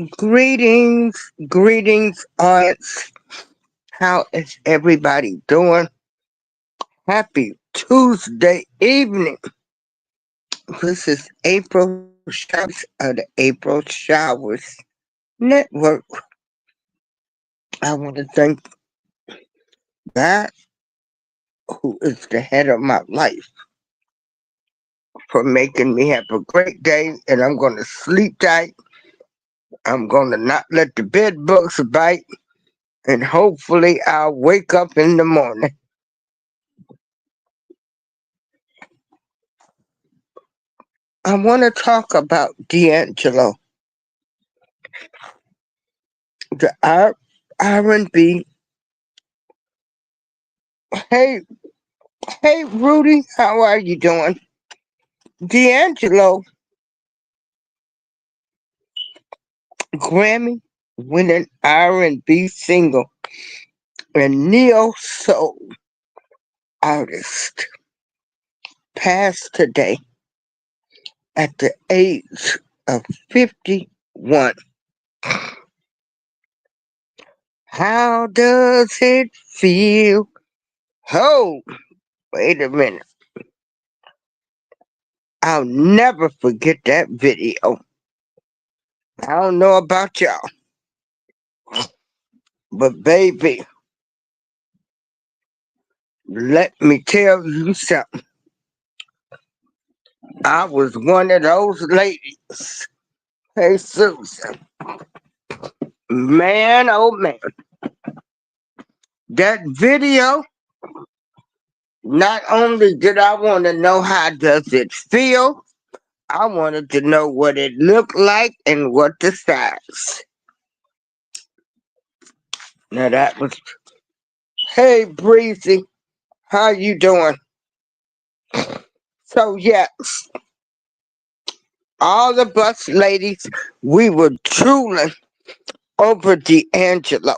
Greetings, audience. How is everybody doing? Happy Tuesday evening. This is April Showers of the April Showers Network. I want to thank God, who is the head of my life, for making me have a great day, and I'm going to sleep tight. I'm going to not let the bed bugs bite, and hopefully I'll wake up in the morning. I want to talk about D'Angelo, the R&B. Hey, hey, Rudy, how are you doing? D'Angelo, Grammy winning R&B single and neo soul artist, passed today at the age of 51. How does it feel? Oh, wait a minute. I'll never forget that video. I don't know about y'all, but baby, let me tell you something. I was one of those ladies. Hey, Susan. Man, oh man. That video, not only did I want to know how does it feel, I wanted to know what it looked like and what the size. Now that was, hey, Breezy, how you doing? So yes, all of us ladies, we were drooling over D'Angelo.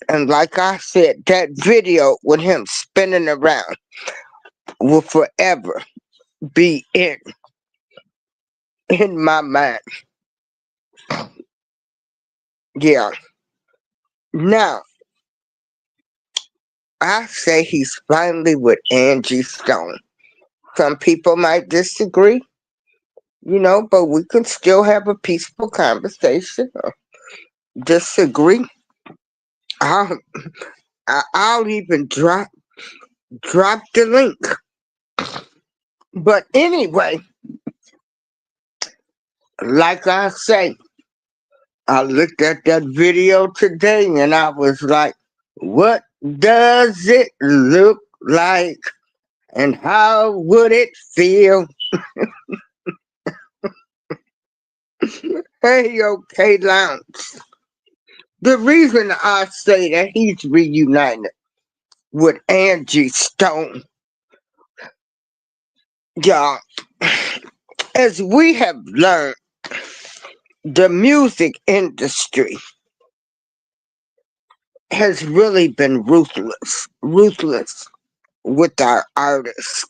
And like I said, that video with him spinning around will forever be in my mind. Yeah. Now, I say he's finally with Angie Stone. Some people might disagree, but we can still have a peaceful conversation or disagree. I'll, I'll even drop the link. But anyway, like I say, I looked at that video today and I was like, what does it look like? And how would it feel? Hey, okay, Lounge. The reason I say that he's reunited with Angie Stone, y'all, as we have learned, the music industry has really been ruthless with our artists,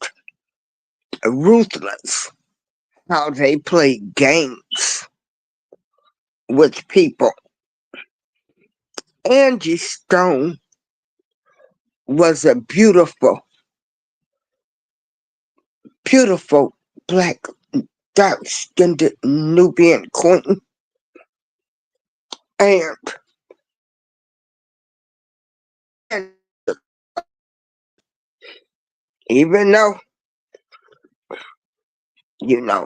ruthless how they play games with people. Angie Stone was a beautiful black dark-skinned Nubian queen, and even though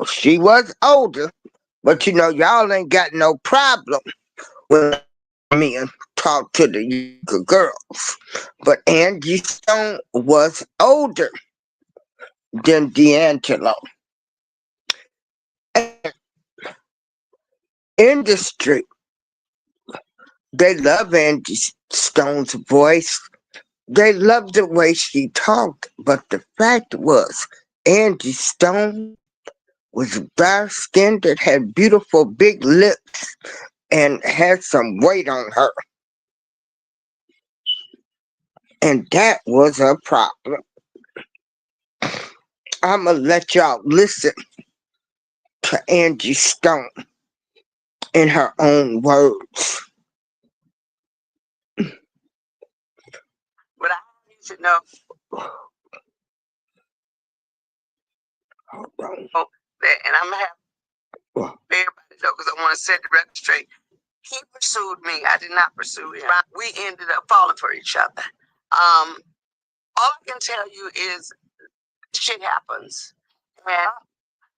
she was older, but y'all ain't got no problem when men talk to the younger girls. But Angie Stone was older than D'Angelo. And industry, they love Angie Stone's voice. They love the way she talked. But the fact was, Angie Stone was dark skinned and had beautiful big lips and had some weight on her. And that was a problem. I'ma let y'all listen to Angie Stone in her own words. But I need to know that, and I'm gonna have everybody know because I want to set the record straight. He pursued me. I did not pursue him. We ended up falling for each other. All I can tell you is shit happens. And,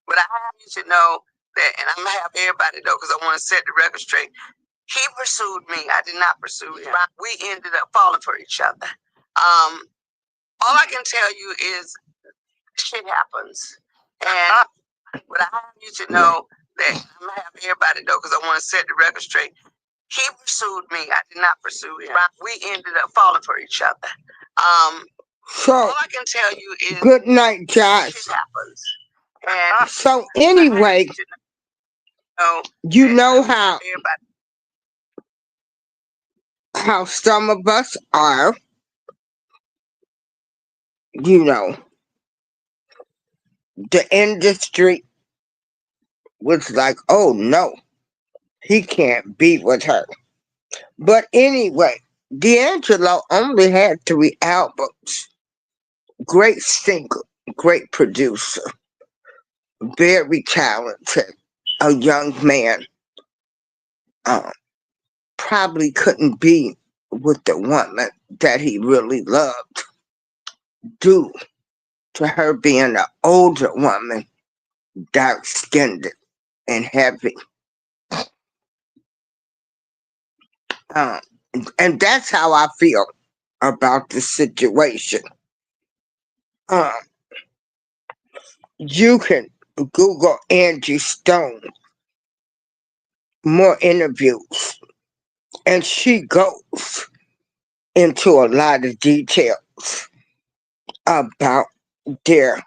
but I have you to know that, and I'm gonna have everybody know because I want to set the record straight. He pursued me. I did not pursue him. We ended up falling for each other. All I can tell you is shit happens. And but I have you to know that I'm gonna have everybody know because I want to set the record straight. He pursued me. I did not pursue him. We ended up falling for each other. So all I can tell you is good night, Josh. Shit happens. And so anyway, you know how some of us are, you know, the industry was like, oh no, he can't be with her. But anyway, D'Angelo only had 3 albums. Great singer, great producer, very talented, a young man. Probably couldn't be with the woman that he really loved due to her being an older woman, dark-skinned and heavy. And that's how I feel about the situation. You can Google Angie Stone, more interviews, and she goes into a lot of details about their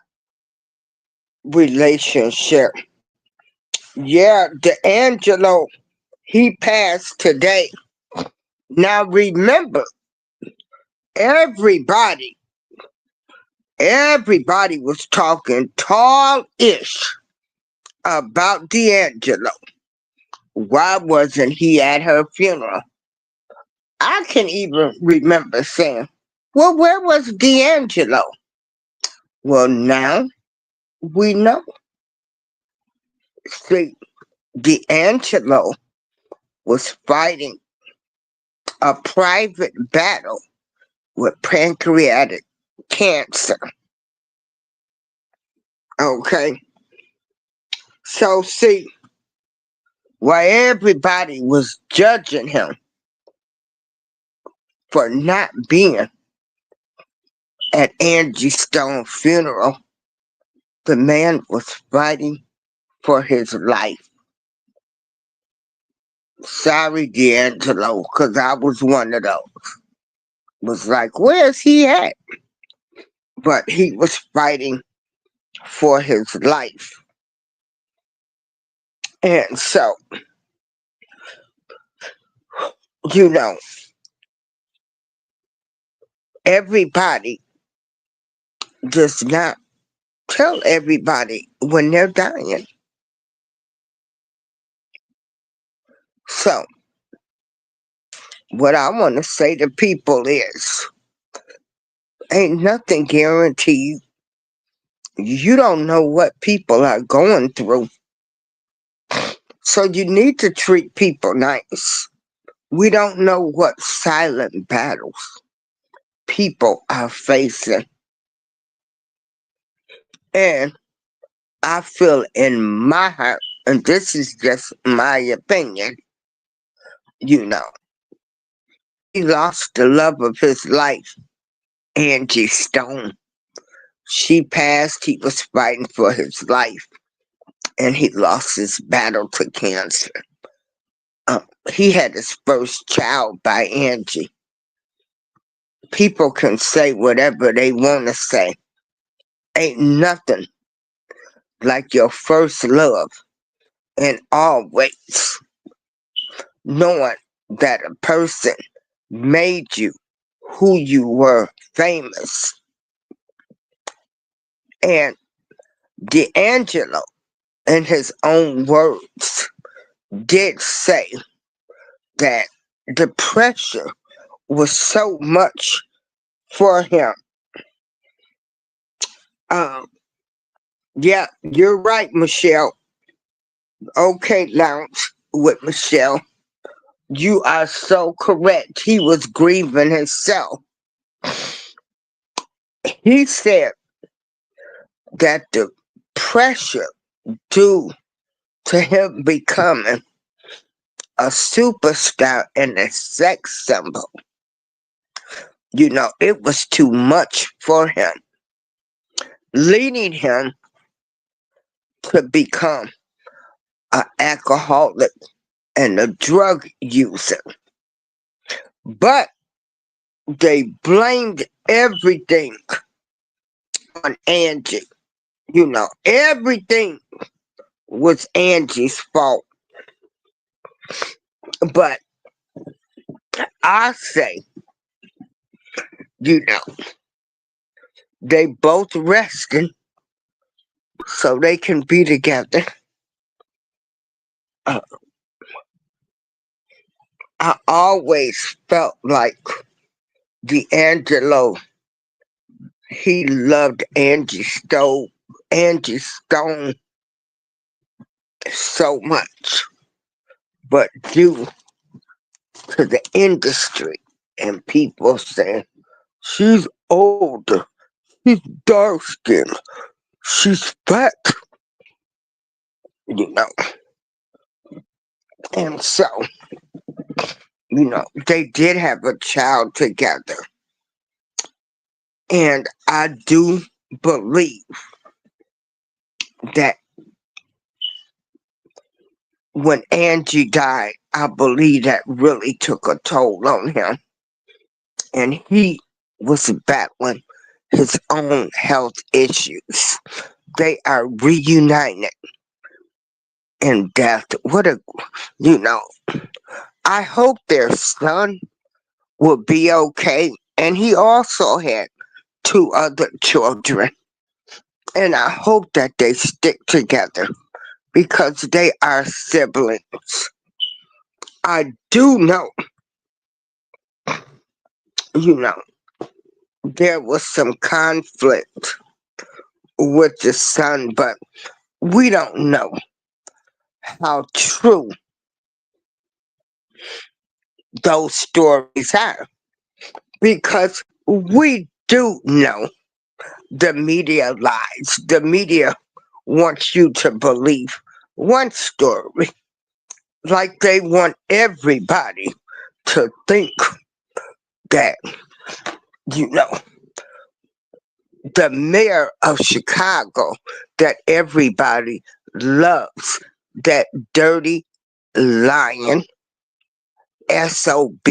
relationship. Yeah, D'Angelo, he passed today. Now remember, everybody was talking tall-ish about D'Angelo. Why wasn't he at her funeral? I can even remember saying, well, where was D'Angelo? Well, now we know. See, D'Angelo was fighting a private battle with pancreatic cancer. Okay? So, see, while everybody was judging him for not being at Angie Stone's funeral, the man was fighting for his life. Sorry, D'Angelo, because I was one of those. Was like, where's he at? But he was fighting for his life. And so, you know, everybody does not tell everybody when they're dying. So, what I want to say to people is, ain't nothing guaranteed. You don't know what people are going through. So you need to treat people nice. We don't know what silent battles people are facing. And I feel in my heart, and this is just my opinion, you know, he lost the love of his life, Angie Stone. She passed, he was fighting for his life, and he lost his battle to cancer. He had his first child by Angie. People can say whatever they want to say. Ain't nothing like your first love, and always knowing that a person made you who you were, famous. And D'Angelo, in his own words, did say that the pressure was so much for him. Um, yeah, you're right, Michelle. Okay, Lounge with Michelle. You are so correct. He was grieving himself. He said that the pressure due to him becoming a superstar and a sex symbol, it was too much for him, leading him to become an alcoholic and a drug user. But they blamed everything on Angie. Everything was Angie's fault. But I say, you know, they both resting so they can be together. Uh, I always felt like D'Angelo, he loved Angie Stone so much, but due to the industry and people saying she's older, she's dark skinned, she's fat, you know, and so they did have a child together. And I do believe that when Angie died, I believe that really took a toll on him. And he was battling his own health issues. They are reunited in death. You know, I hope their son will be okay. And he also had two other children. And I hope that they stick together because they are siblings. I do know, you know, there was some conflict with the son, but we don't know how true those stories are because we do know the media lies. The media wants you to believe one story, like they want everybody to think that, you know, the mayor of Chicago that everybody loves, that dirty lion SOB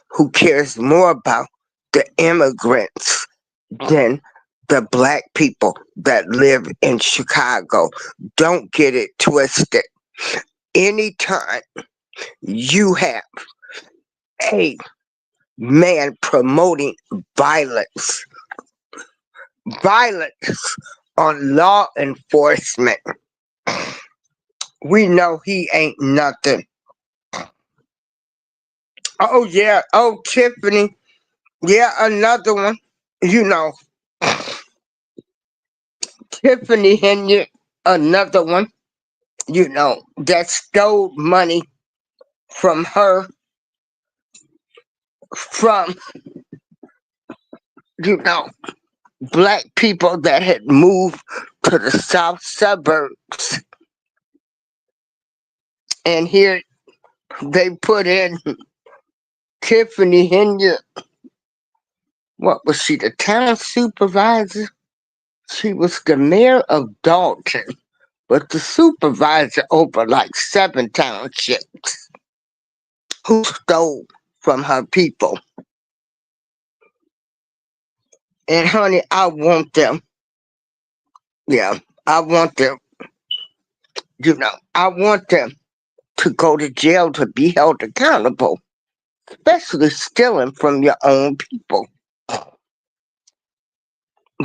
who cares more about the immigrants than the black people that live in Chicago. Don't get it twisted. Anytime you have a man promoting violence, violence on law enforcement, we know he ain't nothing. Oh yeah, oh Tiffany, yeah, another one. You know, Tiffany Henry, another one. That stole money from her, from you know black people that had moved to the south suburbs, and here they put in Tiffany Henry. What was she, the town supervisor? She was the mayor of Dalton, but the supervisor over like 7 townships who stole from her people. And honey, I want them. Yeah, I want them. I want them to go to jail to be held accountable, especially stealing from your own people.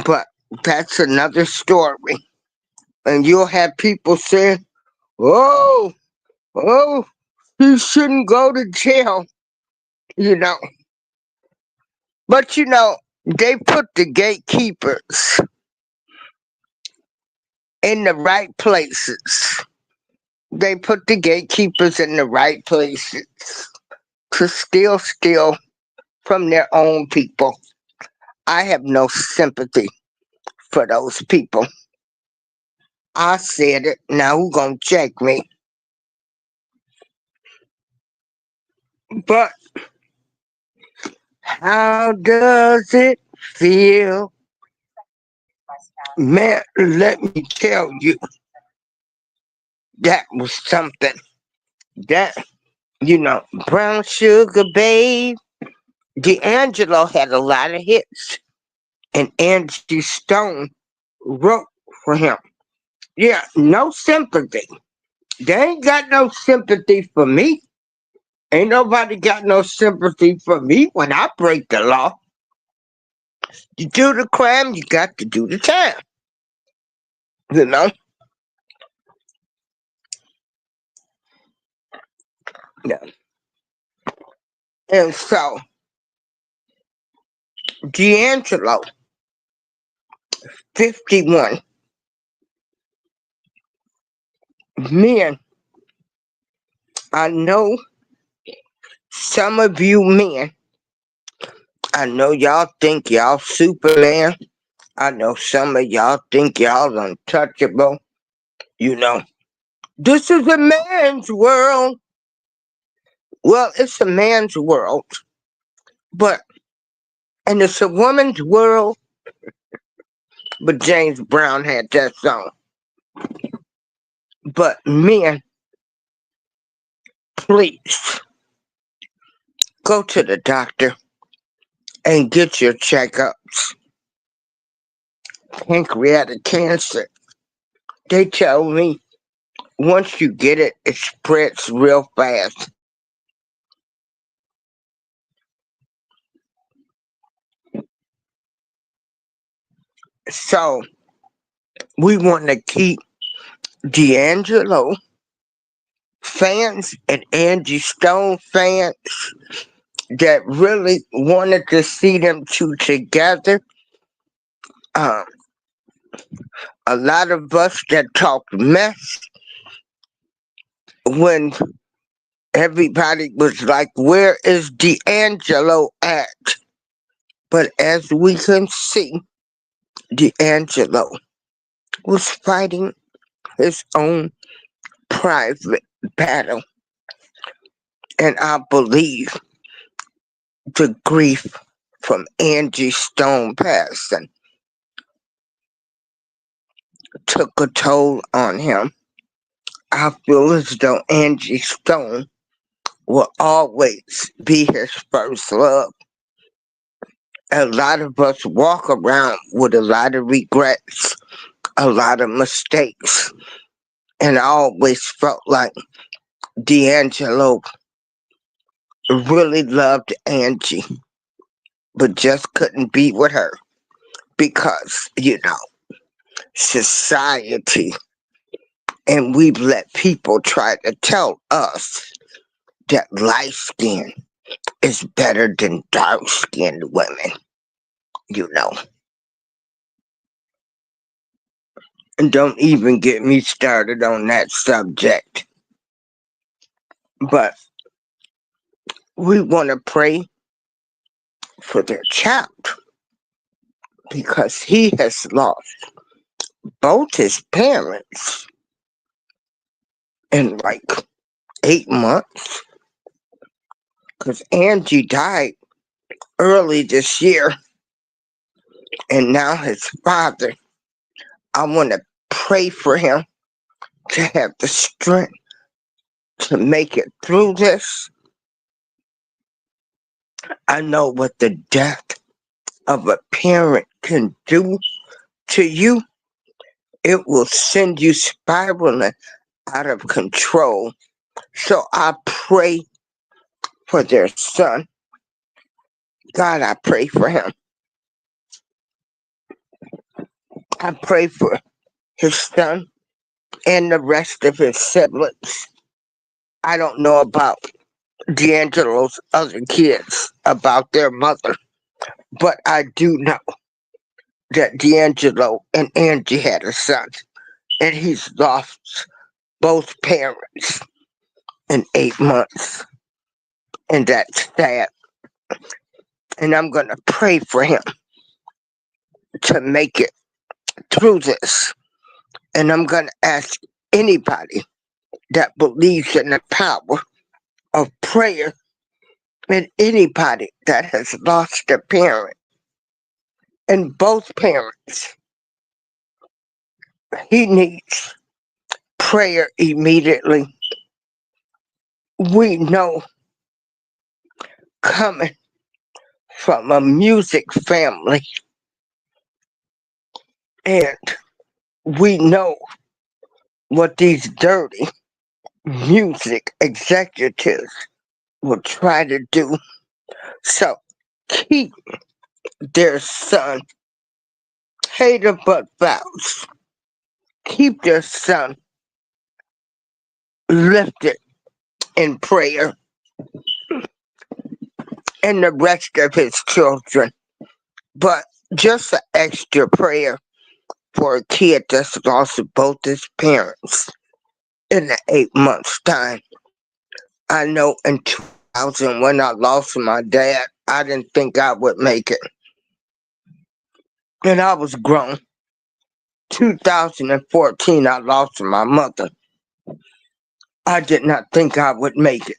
But that's another story. And you'll have people saying, oh, Oh, he shouldn't go to jail, you know. But they put the gatekeepers in the right places. They put the gatekeepers in the right places to steal from their own people. I have no sympathy for those people. I said it. Now who gonna check me? But how does it feel? Man, let me tell you, that was something. That, Brown Sugar Babe. D'Angelo had a lot of hits, and Angie Stone wrote for him. Yeah, no sympathy. They ain't got no sympathy for me. Ain't nobody got no sympathy for me when I break the law. You do the crime, you got to do the time. You know? Yeah. And so, D'Angelo, 51. Men, I know some of you men, I know y'all think y'all Superman. I know some of y'all think y'all untouchable. You know, this is a man's world. Well, it's a man's world, but, and it's a woman's world, but James Brown had that song. But men, please go to the doctor and get your checkups. Pancreatic cancer. They tell me once you get it, it spreads real fast. So we want to keep D'Angelo fans and Angie Stone fans that really wanted to see them two together. Um, a lot of us that talked mess when everybody was like, "Where is D'Angelo at?" But as we can see, D'Angelo was fighting his own private battle. And I believe the grief from Angie Stone passing took a toll on him. I feel as though Angie Stone will always be his first love. A lot of us walk around with a lot of regrets, a lot of mistakes, and I always felt like D'Angelo really loved Angie, but just couldn't be with her because, society, and we've let people try to tell us that light skin is better than dark skinned women, you know. And don't even get me started on that subject. But we want to pray for their child because he has lost both his parents in like 8 months. Because Angie died early this year, and now his father. I want to pray for him to have the strength to make it through this. I know what the death of a parent can do to you. It will send you spiraling out of control. So I pray for their son. God, I pray for him. I pray for his son and the rest of his siblings. I don't know about D'Angelo's other kids, about their mother, but I do know that D'Angelo and Angie had a son, and he's lost both parents in 8 months, and that's sad. And I'm going to pray for him to make it through this. And I'm going to ask anybody that believes in the power of prayer, and anybody that has lost a parent, and both parents, he needs prayer immediately. We know, coming from a music family, and we know what these dirty music executives will try to do. So keep their son, hater but vows, keep their son lifted in prayer, and the rest of his children. But just an extra prayer for a kid that's lost both his parents in the 8 months' time. I know in 2000, when I lost my dad, I didn't think I would make it. And I was grown. 2014, I lost my mother. I did not think I would make it.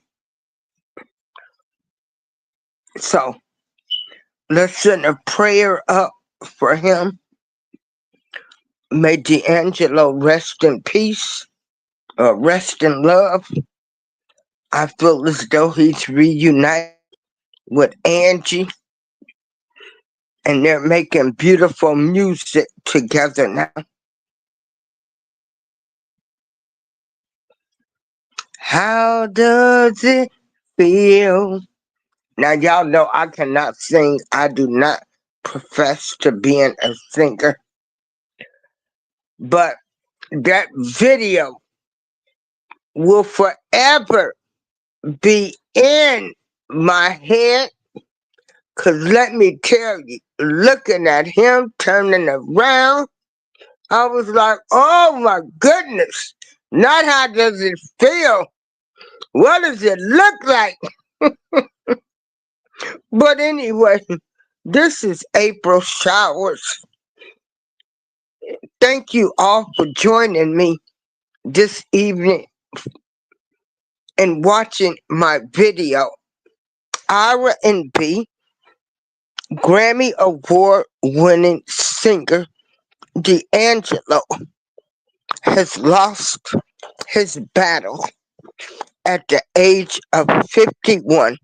So let's send a prayer up for him. May D'Angelo rest in peace, or rest in love. I feel as though he's reunited with Angie, and they're making beautiful music together now. How does it feel? Now, y'all know I cannot sing. I do not profess to being a singer. But that video will forever be in my head. Because let me tell you, looking at him turning around, I was like, oh my goodness. Not how does it feel? What does it look like? But anyway, this is April Showers. Thank you all for joining me this evening and watching my video. R&B Grammy Award winning singer D'Angelo has lost his battle at the age of 51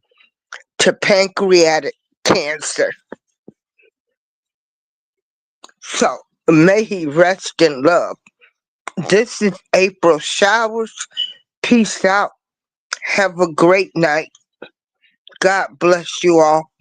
to pancreatic cancer. So may he rest in love. This is April Showers. Peace out. Have a great night. God bless you all.